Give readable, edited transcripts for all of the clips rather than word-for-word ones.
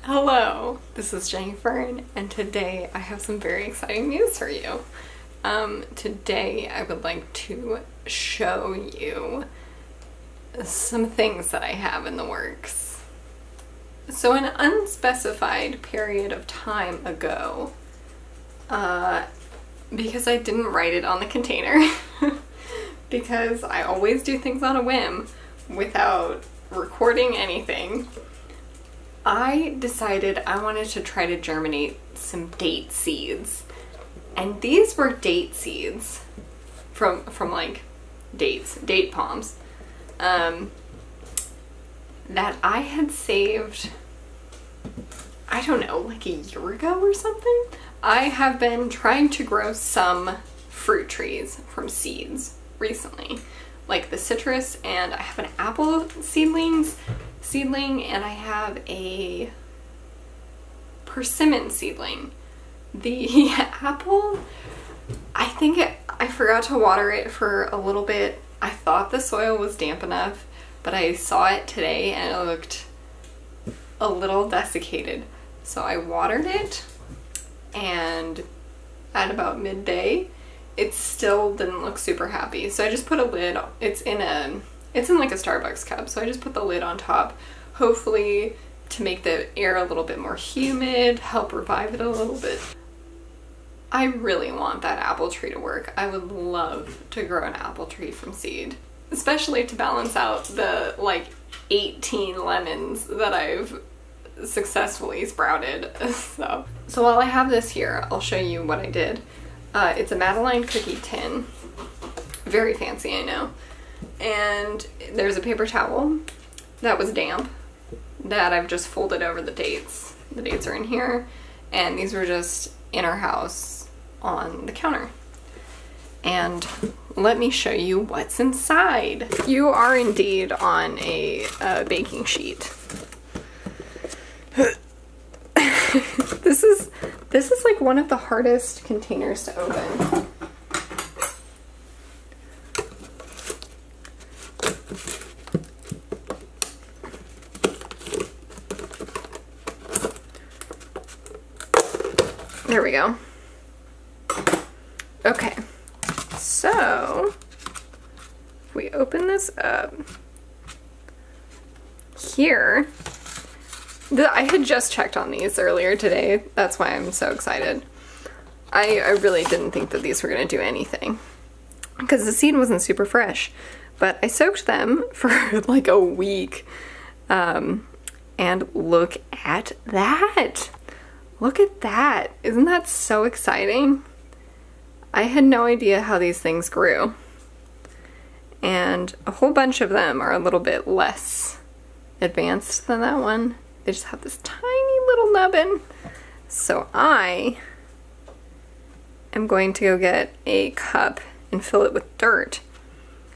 Hello, this is Jennifer, and today I have some very exciting news for you. Today I would like to show you some things that I have in the works. So an unspecified period of time ago, because I didn't write it on the container, because I always do things on a whim without recording anything, I decided I wanted to try to germinate some date seeds. And these were date seeds from like date palms, that I had saved, I don't know, like a year ago or something. I have been trying to grow some fruit trees from seeds recently, like the citrus, and I have an apple seedling, and I have a persimmon seedling. The apple, I forgot to water it for a little bit. I thought the soil was damp enough, but I saw it today and it looked a little desiccated. So I watered it, and at about midday, it still didn't look super happy. So I just put a lid, it's in like a Starbucks cup, so I just put the lid on top, hopefully to make the air a little bit more humid, help revive it a little bit. I really want that apple tree to work. I would love to grow an apple tree from seed, especially to balance out the like 18 lemons that I've successfully sprouted. So while I have this here, I'll show you what I did. It's a Madeline cookie tin. Very fancy, I know. And there's a paper towel that was damp that I've just folded over the dates. The dates are in here, and these were just in our house on the counter. And let me show you what's inside. You are indeed on a baking sheet. This is like one of the hardest containers to open. There we go. Okay, so if we open this up here, I had just checked on these earlier today. That's why I'm so excited. I really didn't think that these were going to do anything because the seed wasn't super fresh, but I soaked them for like a week, and look at that. Look at that. Isn't that so exciting? I had no idea how these things grew. And a whole bunch of them are a little bit less advanced than that one. They just have this tiny little nubbin. So I am going to go get a cup and fill it with dirt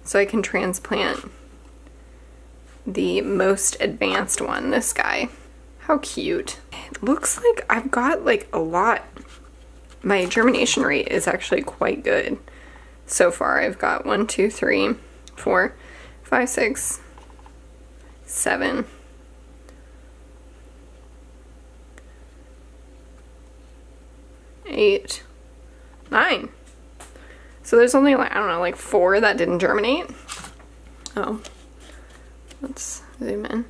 so I can transplant the most advanced one, this guy. How cute. It looks like I've got like a lot. My germination rate is actually quite good. So far I've got 1, 2, 3, 4, 5, 6, 7, 8, 9. So there's only like, I don't know, like 4 that didn't germinate. Oh, let's zoom in.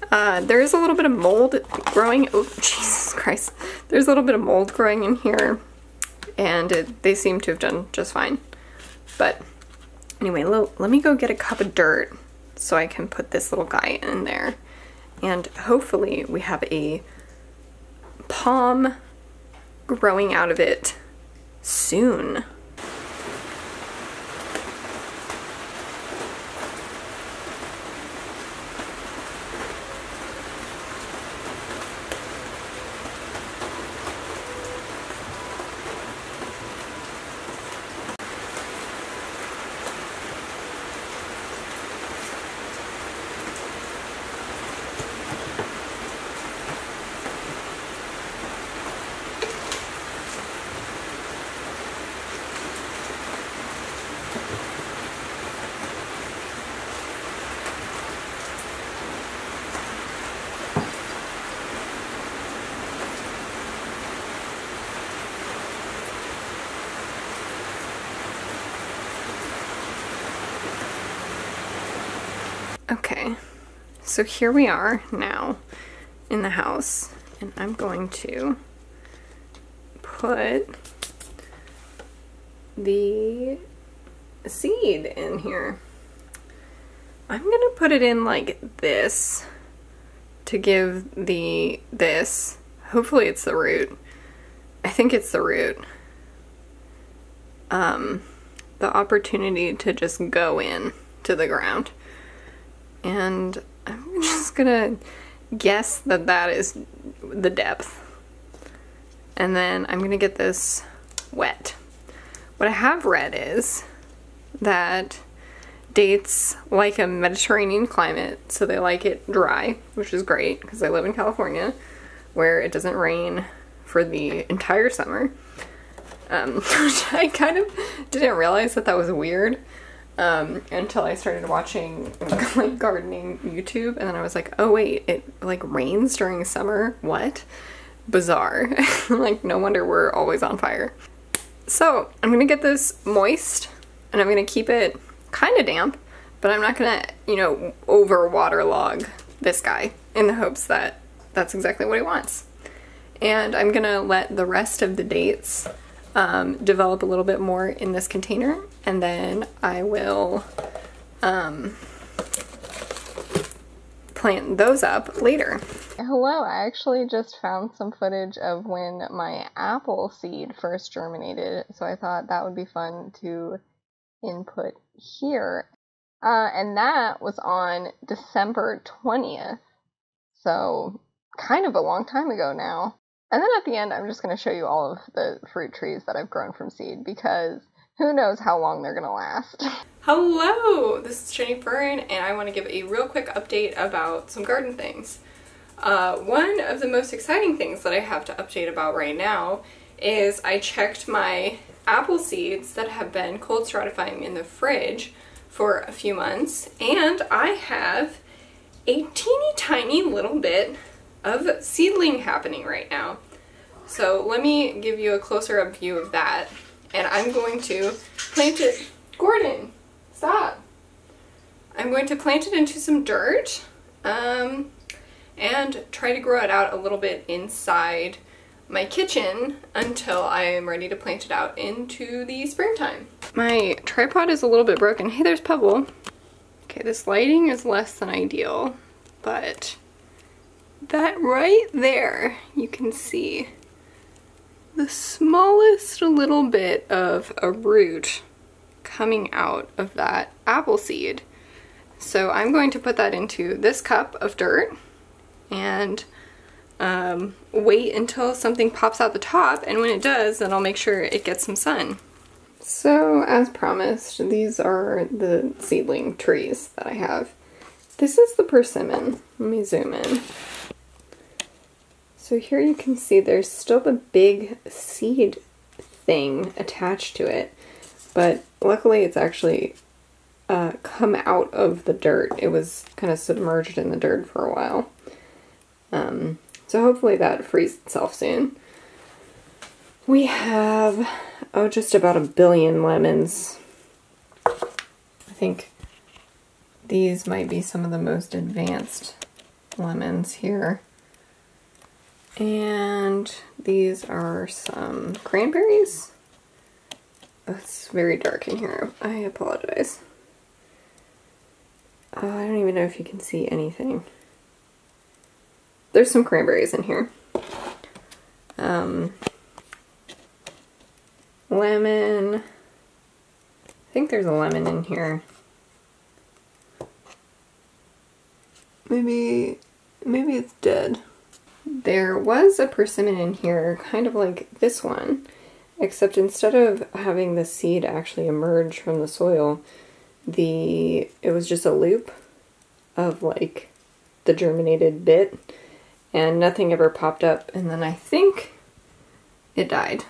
There is a little bit of mold growing. Oh, Jesus Christ. There's a little bit of mold growing in here, and they seem to have done just fine. But anyway, let me go get a cup of dirt so I can put this little guy in there. And hopefully we have a palm growing out of it soon. so here we are now in the house, and I'm going to put the seed in here. I'm gonna put it in like this to give this, hopefully it's the root. I think it's the root. The opportunity to just go in to the ground. And I'm just gonna guess that that is the depth. And then I'm gonna get this wet. What I have read is that dates like a Mediterranean climate, so they like it dry, which is great because I live in California where it doesn't rain for the entire summer. Which I kind of didn't realize that that was weird until I started watching like gardening YouTube, and then I was like, oh wait, it like rains during summer? What? Bizarre. Like, no wonder we're always on fire. So I'm gonna get this moist, and I'm gonna keep it kind of damp, but I'm not gonna, you know, over waterlog this guy in the hopes that that's exactly what he wants. And I'm gonna let the rest of the dates develop a little bit more in this container, and then I will plant those up later. Hello, I actually just found some footage of when my apple seed first germinated, so I thought that would be fun to input here. And that was on December 20th, so kind of a long time ago now. And then at the end, I'm just going to show you all of the fruit trees that I've grown from seed, because who knows how long they're going to last. Hello, this is Jenny Fern, and I want to give a real quick update about some garden things. One of the most exciting things that I have to update about right now is I checked my apple seeds that have been cold stratifying in the fridge for a few months, and I have a teeny tiny little bit of seedling happening right now. So let me give you a closer up view of that, and I'm going to plant it. Gordon, stop! I'm going to plant it into some dirt and try to grow it out a little bit inside my kitchen until I am ready to plant it out into the springtime. My tripod is a little bit broken. Hey, there's Pebble. Okay, this lighting is less than ideal, but that right there, you can see the smallest little bit of a root coming out of that apple seed. So I'm going to put that into this cup of dirt and wait until something pops out the top, and when it does, then I'll make sure it gets some sun. So as promised, these are the seedling trees that I have. This is the persimmon. Let me zoom in. So here you can see there's still the big seed thing attached to it, but luckily it's actually come out of the dirt. It was kind of submerged in the dirt for a while. So hopefully that frees itself soon. We have, oh, just about 1 billion lemons. I think these might be some of the most advanced lemons here. And these are some cranberries. Oh, it's very dark in here. I apologize. I don't even know if you can see anything. There's some cranberries in here. Lemon. I think there's a lemon in here. Maybe it's dead. There was a persimmon in here, kind of like this one, except instead of having the seed actually emerge from the soil, it was just a loop of like the germinated bit, and nothing ever popped up, and then I think it died.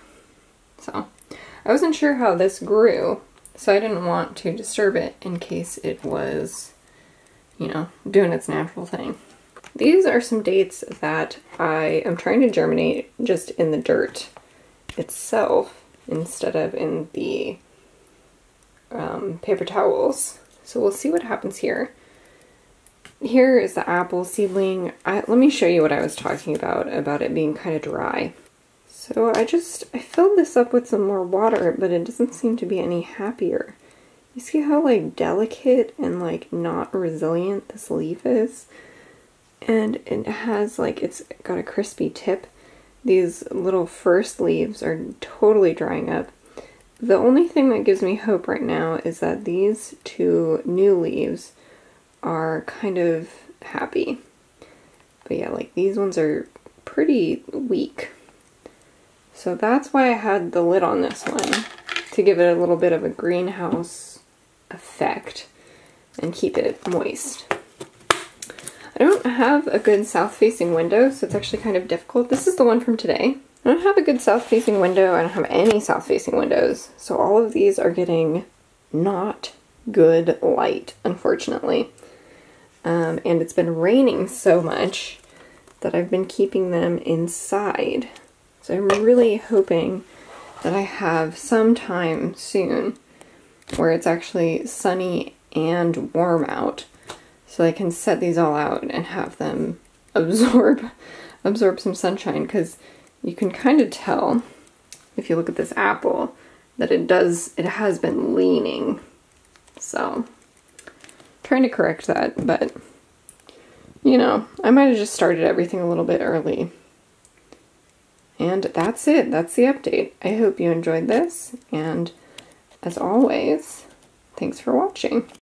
So I wasn't sure how this grew, so I didn't want to disturb it in case it was, you know, doing its natural thing. These are some dates that I am trying to germinate just in the dirt itself instead of in the paper towels. So we'll see what happens here. here is the apple seedling. Let me show you what I was talking about it being kind of dry. So I filled this up with some more water, but it doesn't seem to be any happier. You see how like delicate and like not resilient this leaf is? And it has like, it's got a crispy tip. These little first leaves are totally drying up. The only thing that gives me hope right now is that these two new leaves are kind of happy. But yeah, like these ones are pretty weak. So that's why I had the lid on this one, to give it a little bit of a greenhouse effect and keep it moist. I don't have a good south-facing window, so it's actually kind of difficult. This is the one from today. I don't have a good south-facing window. I don't have any south-facing windows. So all of these are getting not good light, unfortunately. And it's been raining so much that I've been keeping them inside. So I'm really hoping that I have some time soon where it's actually sunny and warm out, so I can set these all out and have them absorb some sunshine, because you can kind of tell if you look at this apple that it has been leaning. So trying to correct that, but you know, I might have just started everything a little bit early. And that's it. That's the update. I hope you enjoyed this, and as always, thanks for watching.